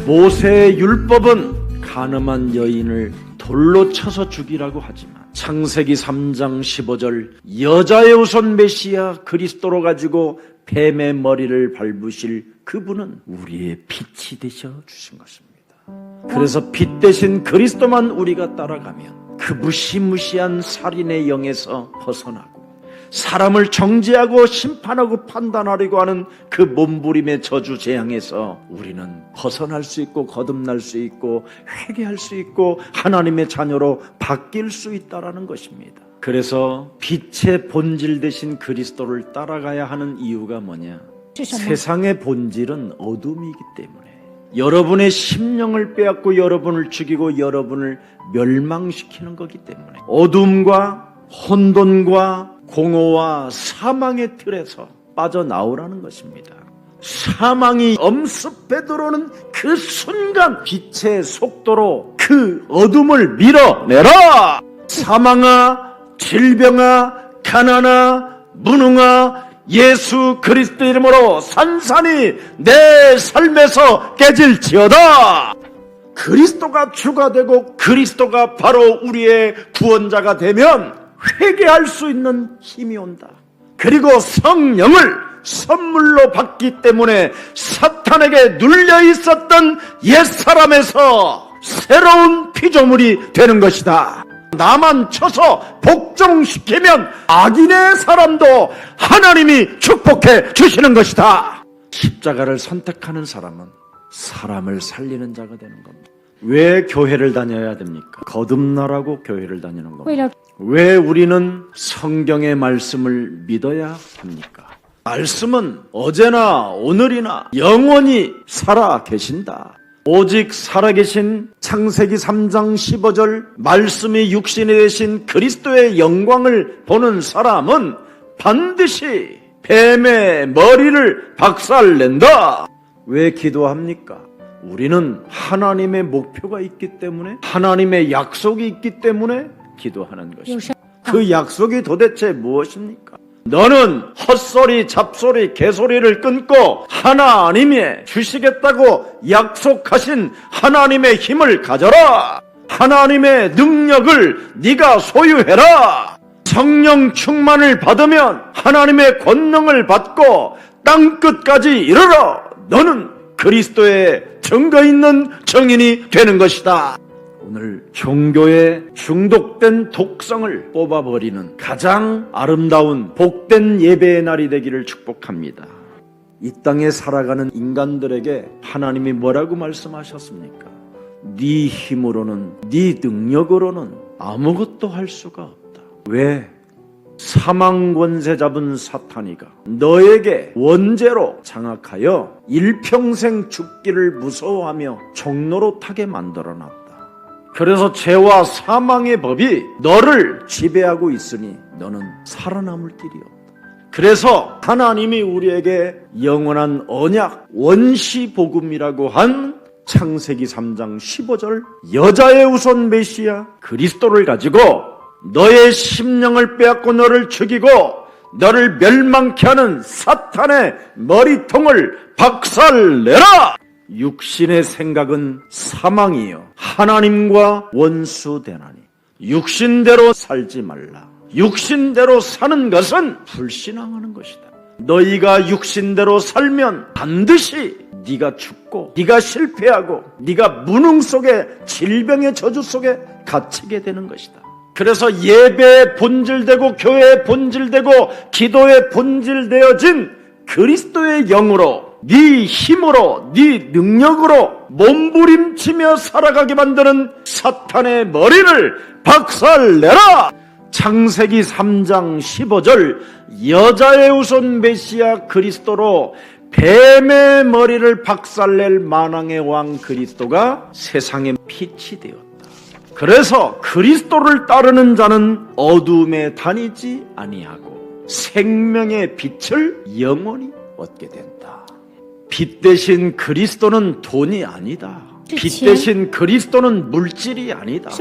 모세의 율법은 간음한 여인을 돌로 쳐서 죽이라고 하지만 창세기 3장 15절 여자의 후손 메시아 그리스도로 가지고 뱀의 머리를 밟으실 그분은 우리의 빛이 되셔 주신 것입니다. 그래서 빛 대신 그리스도만 우리가 따라가면 그 무시무시한 살인의 영에서 벗어나고 사람을 정죄하고 심판하고 판단하려고 하는 그 몸부림의 저주 재앙에서 우리는 벗어날 수 있고 거듭날 수 있고 회개할 수 있고 하나님의 자녀로 바뀔 수 있다라는 것입니다. 그래서 빛의 본질 대신 그리스도를 따라가야 하는 이유가 뭐냐? 세상의 본질은 어둠이기 때문에 여러분의 심령을 빼앗고 여러분을 죽이고 여러분을 멸망시키는 거기 때문에 어둠과 혼돈과 공허와 사망의 틀에서 빠져나오라는 것입니다. 사망이 엄습해 들어오는 그 순간 빛의 속도로 그 어둠을 밀어내라! 사망아, 질병아, 가난아, 무능아, 예수 그리스도 이름으로 산산이 내 삶에서 깨질지어다. 그리스도가 주가 되고 그리스도가 바로 우리의 구원자가 되면 회개할 수 있는 힘이 온다. 그리고 성령을 선물로 받기 때문에 사탄에게 눌려 있었던 옛사람에서 새로운 피조물이 되는 것이다. 나만 쳐서 복종시키면 악인의 사람도 하나님이 축복해 주시는 것이다. 십자가를 선택하는 사람은 사람을 살리는 자가 되는 겁니다. 왜 교회를 다녀야 됩니까? 거듭나라고 교회를 다니는 겁니다. 왜 우리는 성경의 말씀을 믿어야 합니까? 말씀은 어제나 오늘이나 영원히 살아 계신다. 오직 살아계신 창세기 3장 15절 말씀이 육신이 되신 그리스도의 영광을 보는 사람은 반드시 뱀의 머리를 박살낸다. 왜 기도합니까? 우리는 하나님의 목표가 있기 때문에 하나님의 약속이 있기 때문에 기도하는 것입니다. 그 약속이 도대체 무엇입니까? 너는 헛소리, 잡소리, 개소리를 끊고 하나님이 주시겠다고 약속하신 하나님의 힘을 가져라. 하나님의 능력을 네가 소유해라. 성령 충만을 받으면 하나님의 권능을 받고 땅끝까지 이르러 너는 그리스도의 증거 있는 증인이 되는 것이다. 오늘 종교의 중독된 독성을 뽑아버리는 가장 아름다운 복된 예배의 날이 되기를 축복합니다. 이 땅에 살아가는 인간들에게 하나님이 뭐라고 말씀하셨습니까? 네 힘으로는 네 능력으로는 아무것도 할 수가 없다. 왜? 사망 권세 잡은 사탄이가 너에게 원죄로 장악하여 일평생 죽기를 무서워하며 종로로 타게 만들어놨다. 그래서 죄와 사망의 법이 너를 지배하고 있으니 너는 살아남을 길이 없다. 그래서 하나님이 우리에게 영원한 언약 원시복음이라고 한 창세기 3장 15절 여자의 후손 메시아 그리스도를 가지고 너의 심령을 빼앗고 너를 죽이고 너를 멸망케 하는 사탄의 머리통을 박살내라! 육신의 생각은 사망이요 하나님과 원수되나니 육신대로 살지 말라. 육신대로 사는 것은 불신앙하는 것이다. 너희가 육신대로 살면 반드시 네가 죽고 네가 실패하고 네가 무능 속에 질병의 저주 속에 갇히게 되는 것이다. 그래서 예배의 본질되고 교회의 본질되고 기도의 본질되어진 그리스도의 영으로 네 힘으로 네 능력으로 몸부림치며 살아가게 만드는 사탄의 머리를 박살내라. 창세기 3장 15절 여자의 후손 메시아 그리스도로 뱀의 머리를 박살낼 만왕의 왕 그리스도가 세상의 빛이 되었다. 그래서 그리스도를 따르는 자는 어둠에 다니지 아니하고 생명의 빛을 영원히 얻게 된다. 빛 대신 그리스도는 돈이 아니다. 빛 대신 그리스도는 물질이 아니다.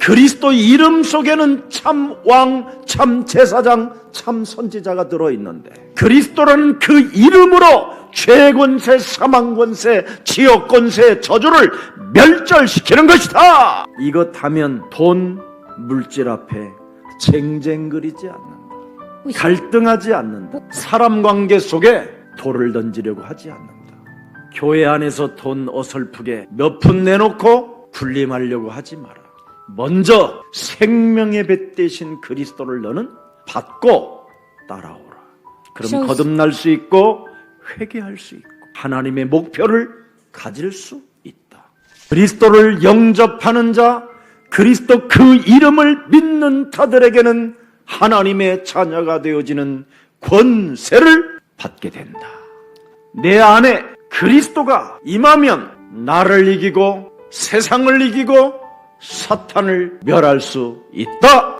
그리스도 이름 속에는 참 왕, 참 제사장, 참 선지자가 들어있는데 그리스도라는 그 이름으로 죄권세, 사망권세, 지옥권세, 저주를 멸절시키는 것이다. 이것하면 돈, 물질 앞에 쟁쟁거리지 않는다. 갈등하지 않는다. 사람 관계 속에 돌을 던지려고 하지 않는다. 교회 안에서 돈 어설프게 몇 푼 내놓고 군림하려고 하지 마라. 먼저 생명의 배 대신 그리스도를 너는 받고 따라오라. 그럼 거듭날 수 있고 회개할 수 있고 하나님의 목표를 가질 수 있다. 그리스도를 영접하는 자, 그리스도 그 이름을 믿는 자들에게는 하나님의 자녀가 되어지는 권세를 받게 된다. 내 안에 그리스도가 임하면 나를 이기고 세상을 이기고 사탄을 멸할 수 있다.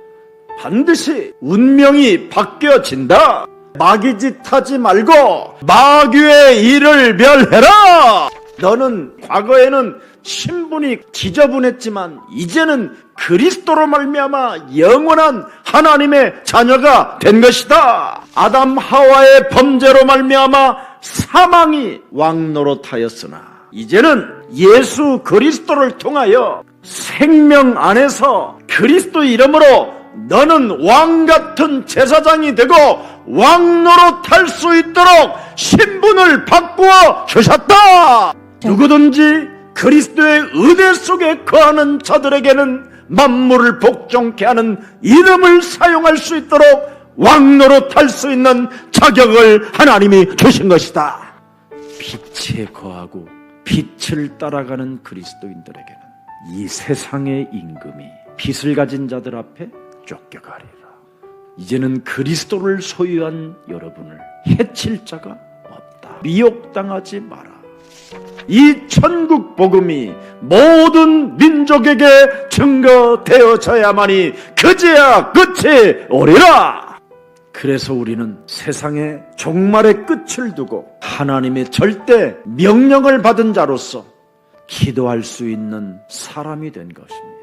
반드시 운명이 바뀌어진다. 마귀짓 하지 말고 마귀의 일을 멸해라. 너는 과거에는 신분이 지저분했지만 이제는 그리스도로 말미암아 영원한 하나님의 자녀가 된 것이다. 아담 하와의 범죄로 말미암아 사망이 왕노릇하였으나 이제는 예수 그리스도를 통하여 생명 안에서 그리스도 이름으로 너는 왕같은 제사장이 되고 왕노릇할 수 있도록 신분을 바꾸어 주셨다. 누구든지 그리스도의 의대 속에 거하는 자들에게는 만물을 복종케 하는 이름을 사용할 수 있도록 왕노릇할 수 있는 자격을 하나님이 주신 것이다. 빛에 거하고 빛을 따라가는 그리스도인들에게는 이 세상의 임금이 빛을 가진 자들 앞에 쫓겨가리라. 이제는 그리스도를 소유한 여러분을 해칠 자가 없다. 미혹당하지 마라. 이 천국 복음이 모든 민족에게 증거되어져야만이 그제야 끝이 오리라. 그래서 우리는 세상의 종말의 끝을 두고 하나님의 절대 명령을 받은 자로서 기도할 수 있는 사람이 된 것입니다.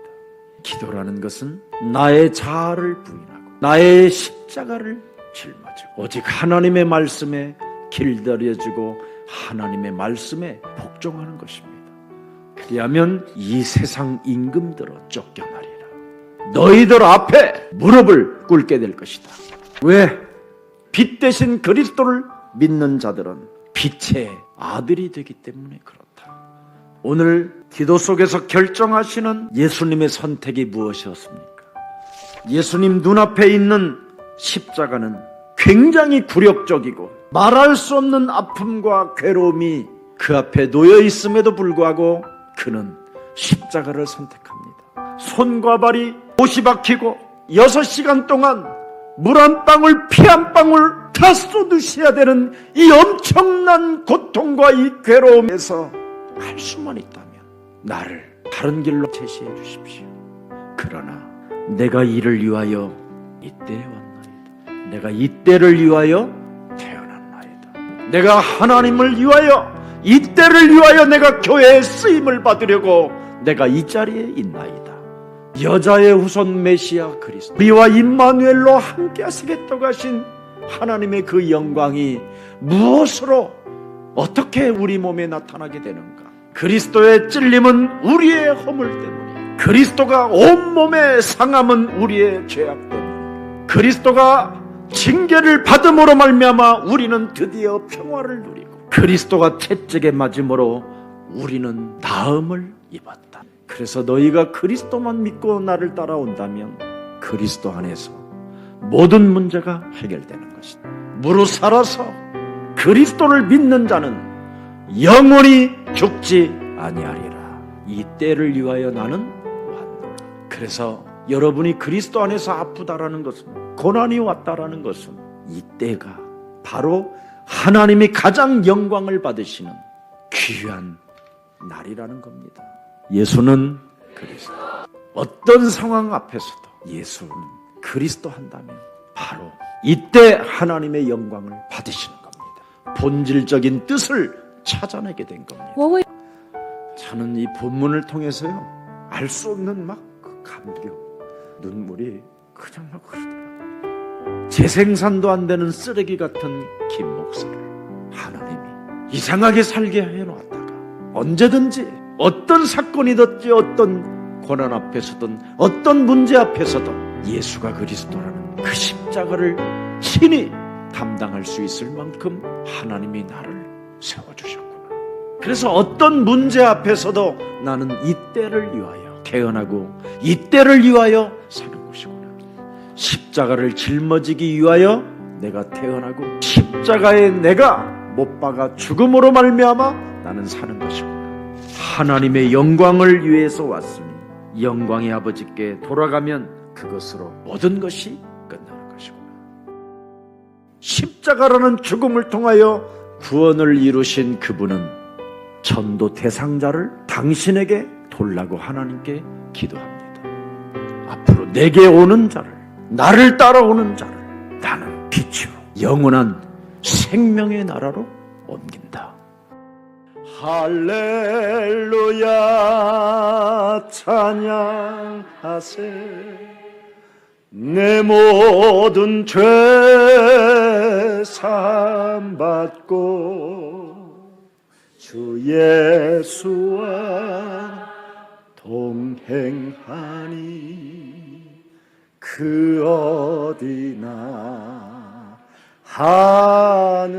기도라는 것은 나의 자아를 부인하고 나의 십자가를 짊어지고 오직 하나님의 말씀에 길들여지고 하나님의 말씀에 복종하는 것입니다. 그리하면 이 세상 임금들은 쫓겨나리라. 너희들 앞에 무릎을 꿇게 될 것이다. 왜? 빛 대신 그리스도를 믿는 자들은 빛의 아들이 되기 때문에 그렇다. 오늘 기도 속에서 결정하시는 예수님의 선택이 무엇이었습니까? 예수님 눈앞에 있는 십자가는 굉장히 굴욕적이고 말할 수 없는 아픔과 괴로움이 그 앞에 놓여 있음에도 불구하고 그는 십자가를 선택합니다. 손과 발이 못이 박히고 6시간 동안 물 한 방울 피 한 방울 다 쏟으셔야 되는 이 엄청난 고통과 이 괴로움에서 할 수만 있다면 나를 다른 길로 제시해 주십시오. 그러나 내가 이를 위하여 이때에 왔나이다. 내가 이때를 위하여 태어났나이다. 내가 하나님을 위하여 이때를 위하여 내가 교회에 쓰임을 받으려고 내가 이 자리에 있나이다. 여자의 후손 메시아 그리스도 우리와 임마누엘로 함께 하시겠다고 하신 하나님의 그 영광이 무엇으로 어떻게 우리 몸에 나타나게 되는가? 그리스도의 찔림은 우리의 허물 때문이에요. 그리스도가 온몸의 상함은 우리의 죄악 때문이에요. 그리스도가 징계를 받음으로 말미암아 우리는 드디어 평화를 누리고 그리스도가 채찍에 맞음으로 우리는 나음을 입었다. 그래서 너희가 그리스도만 믿고 나를 따라온다면 그리스도 안에서 모든 문제가 해결되는 것이다. 무릇 살아서 그리스도를 믿는 자는 영원히 죽지 아니하리라. 이 때를 위하여 나는 왔노라. 그래서 여러분이 그리스도 안에서 아프다라는 것은, 고난이 왔다라는 것은 이 때가 바로 하나님이 가장 영광을 받으시는 귀한 날이라는 겁니다. 예수는 그리스도. 어떤 상황 앞에서도 예수는 그리스도 한다면 바로 이때 하나님의 영광을 받으시는 겁니다. 본질적인 뜻을 찾아내게 된 겁니다. 저는 이 본문을 통해서요, 알 수 없는 막 감겨 눈물이 그냥 막 흐르더라고요. 재생산도 안 되는 쓰레기 같은 김 목사를 하나님이 이상하게 살게 해놓았다가 언제든지 어떤 사건이든지 어떤 고난 앞에서든 어떤 문제 앞에서든 예수가 그리스도라는 그 십자가를 친히 담당할 수 있을 만큼 하나님이 나를 세워주셨구나. 그래서 어떤 문제 앞에서도 나는 이때를 위하여 태어나고 이때를 위하여 사는 것이구나. 십자가를 짊어지기 위하여 내가 태어나고 십자가에 내가 못 박아 죽음으로 말미암아 나는 사는 것이구나. 하나님의 영광을 위해서 왔으니 영광의 아버지께 돌아가면 그것으로 모든 것이 끝나는 것이구나. 십자가라는 죽음을 통하여 구원을 이루신 그분은 전도 대상자를 당신에게 돌라고 하나님께 기도합니다. 앞으로 내게 오는 자를, 나를 따라오는 자를 나는 빛으로 영원한 생명의 나라로 옮긴다. 할렐루야 찬양하세. 내 모든 죄 사함받고 주 예수와 동행하니 그 어디나 하늘